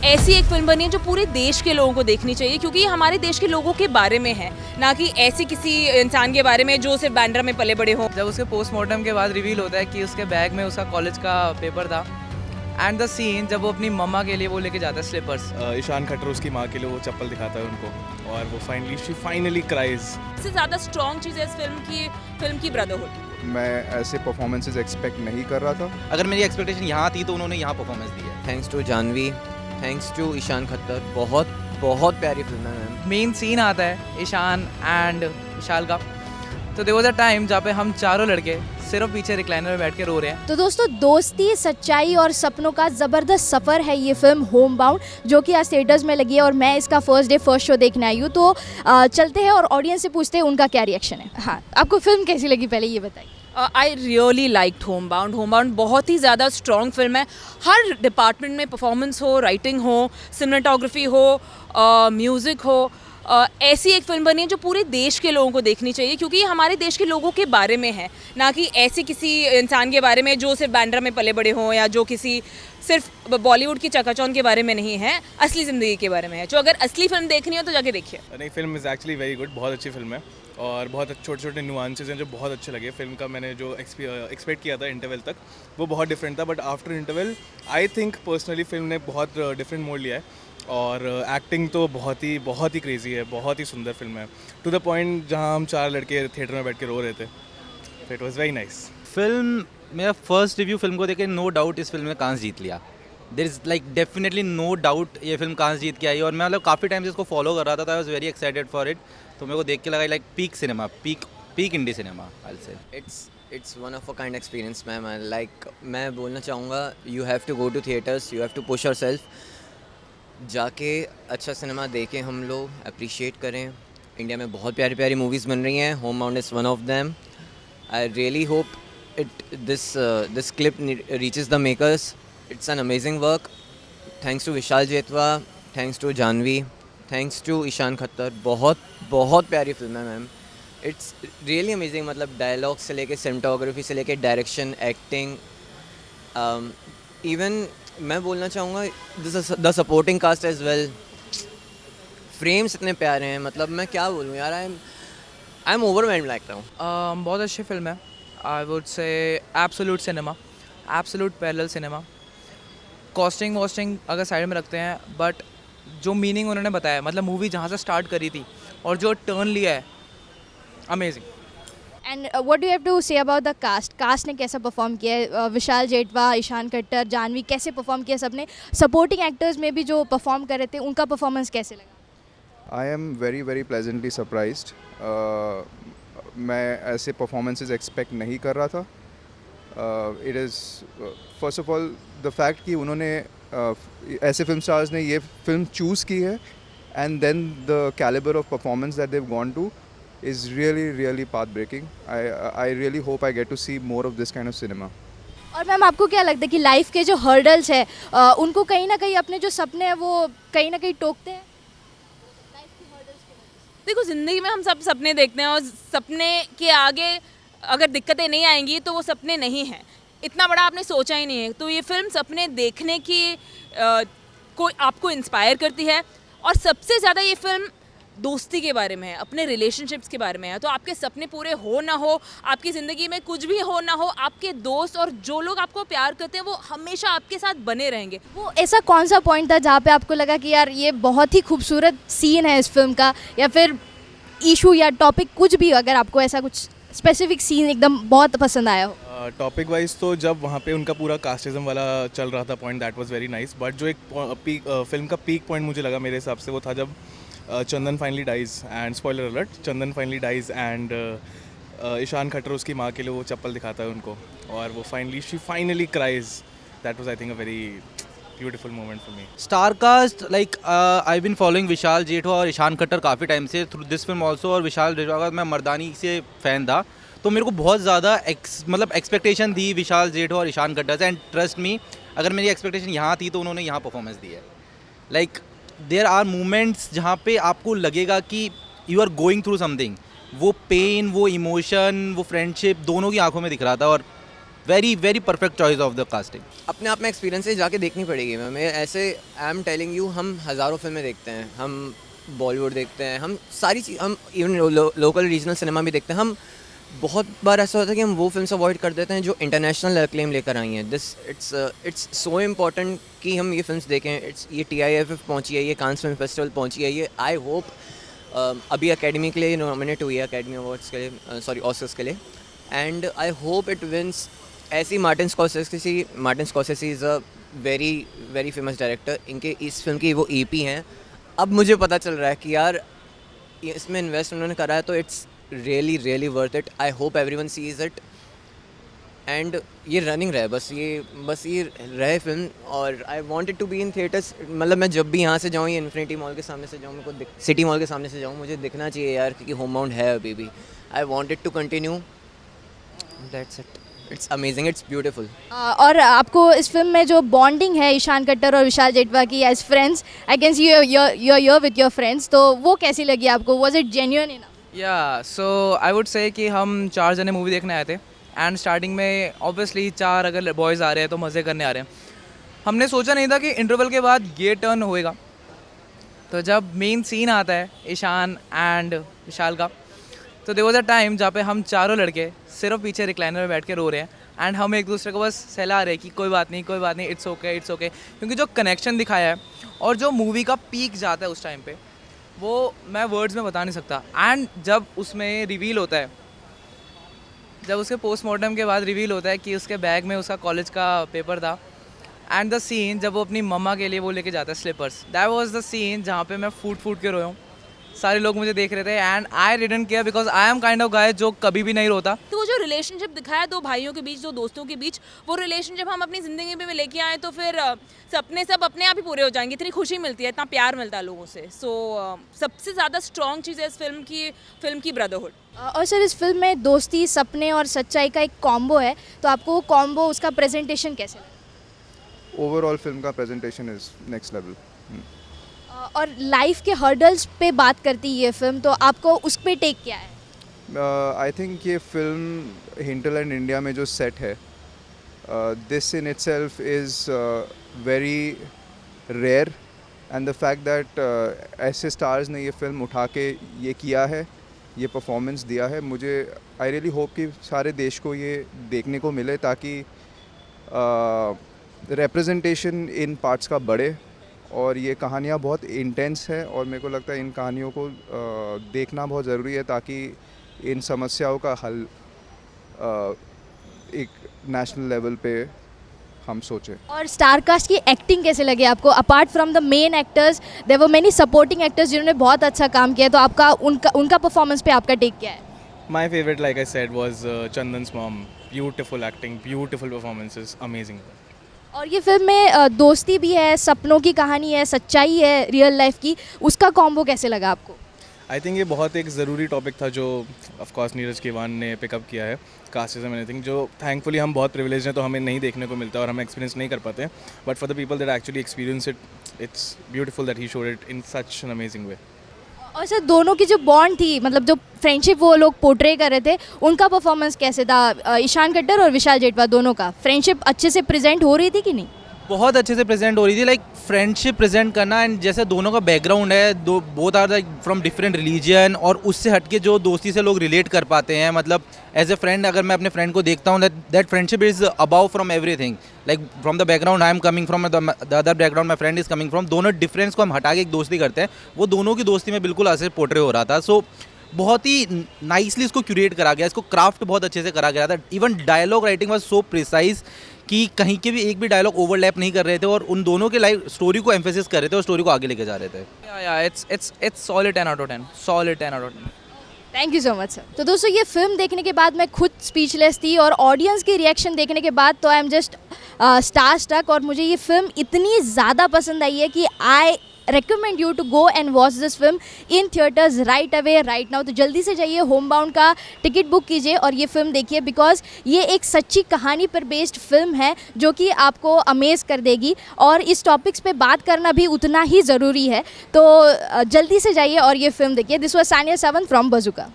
ऐसी एक फिल्म बनी है जो पूरे देश के लोगों को देखनी चाहिए, क्योंकि ये हमारे देश के लोगों के बारे में है, ना कि ऐसी किसी इंसान के बारे में जो सिर्फ बांद्रा में पले बड़े हों। जब उसके पोस्टमार्टम के बाद रिवील होता है कि उसके बैग में उसका कॉलेज का पेपर था, एंड द सीन जब वो अपनी मम्मा के लिए वो लेके जाता है स्लीपर्स, ईशान खट्टर उसकी माँ के लिए वो चप्पल दिखाता है उनको, और वो फाइनली क्राइज। सबसे ज़्यादा स्ट्रॉन्ग चीज़ है इस फिल्म की ब्रदरहुड। मैं ऐसे परफॉर्मेंसेस एक्सपेक्ट नहीं कर रहा था। अगर मेरी एक्सपेक्टेशन यहाँ थी तो उन्होंने यहाँ परफॉर्मेंस दी है। Thanks to Janhvi, thanks to Ishaan Khatter. बहुत बहुत प्यारी फिल्म है मैम। मेन सीन आता है ईशान एंड विशाल का, तो देयर वाज अ टाइम जहाँ पे हम चारों लड़के सिर्फ पीछे रिक्लाइनर में बैठ के रो रहे हैं। तो दोस्तों, दोस्ती, सच्चाई और सपनों का ज़बरदस्त सफ़र है ये फिल्म होम बाउंड, जो कि आज थिएटर्स में लगी है और मैं इसका फर्स्ट शो देखने आई हूँ। तो चलते हैं और ऑडियंस से पूछते हैं उनका क्या रिएक्शन है। हाँ, आपको फिल्म कैसी लगी पहले ये बताइए। I really liked home bound बहुत ही ज़्यादा स्ट्रॉन्ग फिल्म है। हर डिपार्टमेंट में परफॉर्मेंस हो, राइटिंग हो, सिनेमेटोग्राफी हो, म्यूज़िक हो, ऐसी एक फिल्म बनी है जो पूरे देश के लोगों को देखनी चाहिए, क्योंकि ये हमारे देश के लोगों के बारे में है, ना कि ऐसी किसी इंसान के बारे में जो सिर्फ बांद्रा में पले बड़े हों या जो किसी सिर्फ बॉलीवुड की चकाचौंध के बारे में नहीं है, असली ज़िंदगी के बारे में है। जो अगर असली फिल्म देखनी हो तो जाके देखिए। नहीं, film is actually very good, बहुत अच्छी फिल्म है और बहुत छोटे छोटे नुआंसेस हैं जो बहुत अच्छे लगे। फिल्म का मैंने जो एक्सपेक्ट किया था इंटरवल तक वो बहुत डिफरेंट था, but after interval I think personally film ने बहुत डिफरेंट मोड लिया है, और एक्टिंग तो बहुत ही क्रेजी है। बहुत ही सुंदर फिल्म है, टू द पॉइंट जहाँ हम चार लड़के थिएटर में बैठ के रो रहे थे। तो it was very nice. Film, मेरा फर्स्ट रिव्यू फिल्म को देखे नो डाउट इस फिल्म ने कांस जीत लिया। There is like definitely no doubt ये फिल्म कांस जीत के आई, और मैं मतलब काफ़ी टाइम से इसको फॉलो कर रहा था। I was very excited for it. तो मेरे को देख के लगा like peak cinema, peak indie cinema I will say. It's one of a kind experience ma'am. Like मैं बोलना चाहूँगा, you have to go to theatres, you have to push yourself, जाके अच्छा सिनेमा देखें, हम लोग अप्रिशिएट करें। इंडिया में बहुत प्यारी प्यारी मूवीज़ बन रही हैं, Homebound is one of them. I really hope this clip reaches the makers. It's an amazing work. Thanks to Vishal Jethwa, thanks to Janhvi, thanks to Ishaan Khatter. बहुत बहुत प्यारी फिल्म है मैम। It's really amazing. मतलब डायलॉग से लेके सिनेमेटोग्राफी से लेके direction, acting, even मैं बोलना चाहूँगा the supporting cast as well. Frames इतने प्यारे हैं, मतलब मैं क्या बोलूँ यार, आई एम ओवरवेल्म्ड लगता हूँ। बहुत अच्छी फिल्म है। I would say absolute cinema, absolute parallel cinema. Casting wasting अगर साइड में रखते हैं, बट जो मीनिंग उन्होंने बताया, मतलब मूवी जहाँ से स्टार्ट करी थी और जो टर्न लिया है, amazing. And what do you have to say about the cast ने कैसा परफॉर्म किया है? विशाल जेठवा, ईशान खट्टर, जानवी, कैसे परफॉर्म किया सबने? सपोर्टिंग एक्टर्स में भी जो परफॉर्म कर रहे थे उनका परफॉर्मेंस कैसे लगा? I am very pleasantly surprised. मैं ऐसे परफॉर्मेंसेस एक्सपेक्ट नहीं कर रहा था। It is first of all the fact कि उन्होंने ऐसे फिल्म स्टार्स ने ये फिल्म चूज़ की है, and then the calibre of performance that they have gone to is really path breaking. I really hope I get to see more of this kind of cinema. और ma'am, आपको क्या लगता है कि life के जो हर्डल्स है उनको कहीं ना कहीं अपने जो सपने हैं वो कहीं ना कहीं टोकते हैं? देखो, ज़िंदगी में हम सब सपने देखते हैं, और सपने के आगे अगर दिक्कतें नहीं आएंगी तो वो सपने नहीं हैं। इतना बड़ा आपने सोचा ही नहीं है। तो ये फिल्म सपने देखने की को आपको इंस्पायर करती है, और सबसे ज़्यादा ये फिल्म दोस्ती के बारे में है, अपने रिलेशनशिप्स के बारे में है। तो आपके सपने पूरे हो ना हो, आपकी ज़िंदगी में कुछ भी हो ना हो, आपके दोस्त और जो लोग आपको प्यार करते हैं वो हमेशा आपके साथ बने रहेंगे। वो ऐसा कौन सा पॉइंट था जहाँ पे आपको लगा कि यार ये बहुत ही खूबसूरत सीन है इस फिल्म का, या फिर इशू या टॉपिक कुछ भी, अगर आपको ऐसा कुछ स्पेसिफिक सीन एकदम बहुत पसंद आया हो? टॉपिक वाइज तो जब वहाँ पे उनका पूरा कास्टिज्म वाला चल रहा था point, that was very nice. But जो एक फिल्म का पीक पॉइंट मुझे लगा मेरे हिसाब से, वो था जब Chandan finally dies, and spoiler alert, Chandan finally dies, and Ishaan Khatter उसकी माँ के लिए वो चप्पल दिखाता है उनको, और वो finally cries. That was I think a very beautiful moment for me. Star cast, like I been following Vishal Jethwa और ईशान खट्टर काफ़ी टाइम से थ्रू दिस फिल्म ऑल्सो। और विशाल जेठवा का मैं मर्दानी से फ़ैन था, तो मेरे को बहुत ज़्यादा मतलब एक्सपेक्टेशन थी विशाल जेठवा और ईशान खट्टर से। एंड ट्रस्ट मी, अगर मेरी एक्सपेक्टेशन यहाँ थी तो उन्होंने यहाँ परफॉर्मेंस दी है। लाइक देयर आर मोमेंट्स जहाँ पे आपको लगेगा कि you are going through something. वो पेन, वो इमोशन, वो फ्रेंडशिप दोनों की आंखों में दिख रहा था, और very very perfect choice of the casting. अपने आप में एक्सपीरियंस है, जाके देखनी पड़ेगी। मैं ऐसे आई एम टेलिंग यू, हम हज़ारों फिल्में देखते हैं, हम बॉलीवुड देखते हैं, हम सारी चीज़, हम इवन लोकल रीजनल सिनेमा भी देखते हैं। हम बहुत बार ऐसा होता है कि हम वो फिल्म अवॉइड कर देते हैं जो इंटरनेशनल एक्लेम लेकर आई हैं। इट्स सो इम्पॉर्टेंट कि हम ये फिल्म्स देखें। ये TIFF पहुंची है, ये कांस फिल्म फेस्टिवल पहुंची है, ये आई होप अभी अकेडमी के लिए नॉमिनेट हुई है, अकेडमी अवार्ड्स के लिए, सॉरी ऑस्कर्स के लिए, and I hope it wins. ऐसी Martin Scorsese is a very very famous director, इनके इस फिल्म की वो EP हैं। अब मुझे पता चल रहा है कि यार इसमें इन्वेस्ट उन्होंने करा है, तो it's really worth it. I hope everyone sees it and ये रनिंग रहे, बस ये रहे फिल्म। और I want it to be in theatres. मतलब मैं जब भी यहाँ से जाऊँ, ये इन्फिनिटी मॉल के सामने से जाऊँ, मेरे को सिटी मॉल के सामने से जाऊँ, मुझे दिखना चाहिए यार, क्योंकि होम बाउंड है अभी भी। I want it to continue, that's it. It's amazing, it's beautiful. और आपको इस फिल्म में जो बॉन्डिंग है ईशान खट्टर और विशाल जेठवा की as friends, I can see you're with your friends, तो वो कैसी लगी आपको? Was it genuine enough? या सो आई वुड से कि हम 4 जने मूवी देखने आए थे, एंड स्टार्टिंग में ऑब्वियसली 4 अगर बॉयज़ आ रहे हैं तो मज़े करने आ रहे हैं। हमने सोचा नहीं था कि इंटरवल के बाद ये टर्न होएगा। तो जब मेन सीन आता है ईशान एंड विशाल का, तो देयर वाज अ टाइम जहाँ पे हम चारों लड़के सिर्फ पीछे रिक्लाइनर में बैठ के रो रहे हैं, एंड हम एक दूसरे को बस सहला रहे हैं कि कोई बात नहीं, इट्स ओके। क्योंकि जो कनेक्शन दिखाया है और जो मूवी का पीक जाता है उस टाइम पे, वो मैं वर्ड्स में बता नहीं सकता। एंड जब उसमें रिवील होता है, जब उसके पोस्टमार्टम के बाद रिवील होता है कि उसके बैग में उसका कॉलेज का पेपर था, एंड द सीन जब वो अपनी मम्मा के लिए वो लेके जाता है sleepers, that was the scene जहाँ पे मैं फूट के रोया हूँ। सारे लोग मुझे देख रहे थे, and I didn't care because I am kind of guy जो कभी भी नहीं रोता। तो वो जो रिलेशनशिप दिखाया दो भाइयों के बीच, दो दोस्तों के बीच, वो रिलेशनशिप हम अपनी ज़िंदगी में लेके आए तो फिर सपने सब अपने आप ही पूरे हो जाएंगे। इतनी खुशी मिलती है, इतना प्यार मिलता है लोगों से। सो सबसे ज़्यादा स्ट्रॉन्ग चीज़ है इस फिल्म की ब्रदरहुड। और सर इस फिल्म में दोस्ती, सपने और सच्चाई का एक कॉम्बो है, तो आपको वो कॉम्बो, उसका प्रेजेंटेशन कैसे लगा? ओवरऑल फिल्म का प्रेजेंटेशन इज़ नेक्स्ट लेवल। और लाइफ के हर्डल्स पे बात करती है ये फिल्म, तो आपको उस पे टेक क्या है? आई थिंक ये फिल्म हिंटरलैंड इंडिया में जो सेट है, this in itself is very rare, and the fact that ऐसे स्टार्स ने ये फिल्म उठा के ये किया है, ये परफॉर्मेंस दिया है, मुझे आई रियली होप कि सारे देश को ये देखने को मिले, ताकि रिप्रेजेंटेशन इन पार्ट्स का बढ़े। और ये कहानियाँ बहुत इंटेंस है, और मेरे को लगता है इन कहानियों को देखना बहुत ज़रूरी है, ताकि इन समस्याओं का हल एक नेशनल लेवल पे हम सोचें। और स्टार कास्ट की एक्टिंग कैसे लगी आपको? Apart from the main actors there were many supporting actors जिन्होंने बहुत अच्छा काम किया, तो आपका उनका परफॉर्मेंस पे आपका टेक क्या है? My favorite, like I said, was Chandan's mom. Beautiful acting, beautiful performances, amazing. और ये फिल्म में दोस्ती भी है, सपनों की कहानी है, सच्चाई है रियल लाइफ की, उसका कॉम्बो कैसे लगा आपको? आई थिंक ये बहुत एक ज़रूरी टॉपिक था जो ऑफ कोर्स नीरज केवान ने पिकअप किया है, कास्टिज्म एनीथिंग, जो थैंकफुली हम बहुत प्रिविलेज हैं तो हमें नहीं देखने को मिलता और हम एक्सपीरियंस नहीं कर पाते, but for the people that actually experience it, it's beautiful that he showed it in such an amazing वे। और सर दोनों की जो बॉन्ड थी, मतलब जो फ्रेंडशिप वो लोग पोर्ट्रे कर रहे थे, उनका परफॉर्मेंस कैसे था? ईशान खट्टर और विशाल जेठवा दोनों का फ्रेंडशिप अच्छे से प्रेजेंट हो रही थी कि नहीं? बहुत अच्छे से प्रेजेंट हो रही थी, लाइक फ्रेंडशिप प्रेजेंट करना, एंड जैसे दोनों का बैकग्राउंड है, दो both are like from different religion, और उससे हटके जो दोस्ती से लोग रिलेट कर पाते हैं, मतलब एज ए फ्रेंड अगर मैं अपने फ्रेंड को देखता हूँ, that friendship is above from everything, like from the background I am coming from, the other background my friend is coming from, दोनों डिफरेंस को हम हटा के एक दोस्ती करते हैं, वो दोनों की दोस्ती में बिल्कुल ऐसे पोर्ट्रे हो रहा था। सो बहुत ही नाइसली इसको क्यूरेट करा गया, इसको क्राफ्ट बहुत अच्छे से करा गया था। Even dialogue writing was so precise कि कहीं के भी एक भी डायलॉग ओवरलैप नहीं कर रहे थे, और उन दोनों के लाइफ स्टोरी को एम्फेसिस कर रहे थे और स्टोरी को आगे लेके जा रहे थे। It's solid 10 out of 10, solid 10 out of 10। Thank you so much sir. तो दोस्तों ये फिल्म देखने के बाद मैं खुद स्पीचलेस थी, और ऑडियंस की रिएक्शन देखने के बाद तो I am just star stuck, और मुझे ये फिल्म इतनी ज़्यादा पसंद आई है कि आई recommend you to go and watch this film in theaters right away right now। तो जल्दी से जाइए, होम बाउंड का टिकट बुक कीजिए और ये फिल्म देखिए, बिकॉज ये एक सच्ची कहानी पर बेस्ड फिल्म है जो कि आपको अमेज कर देगी, और इस टॉपिक्स पे बात करना भी उतना ही ज़रूरी है। तो जल्दी से जाइए और ये फिल्म देखिए। This was Sania Sawant from Bazooka.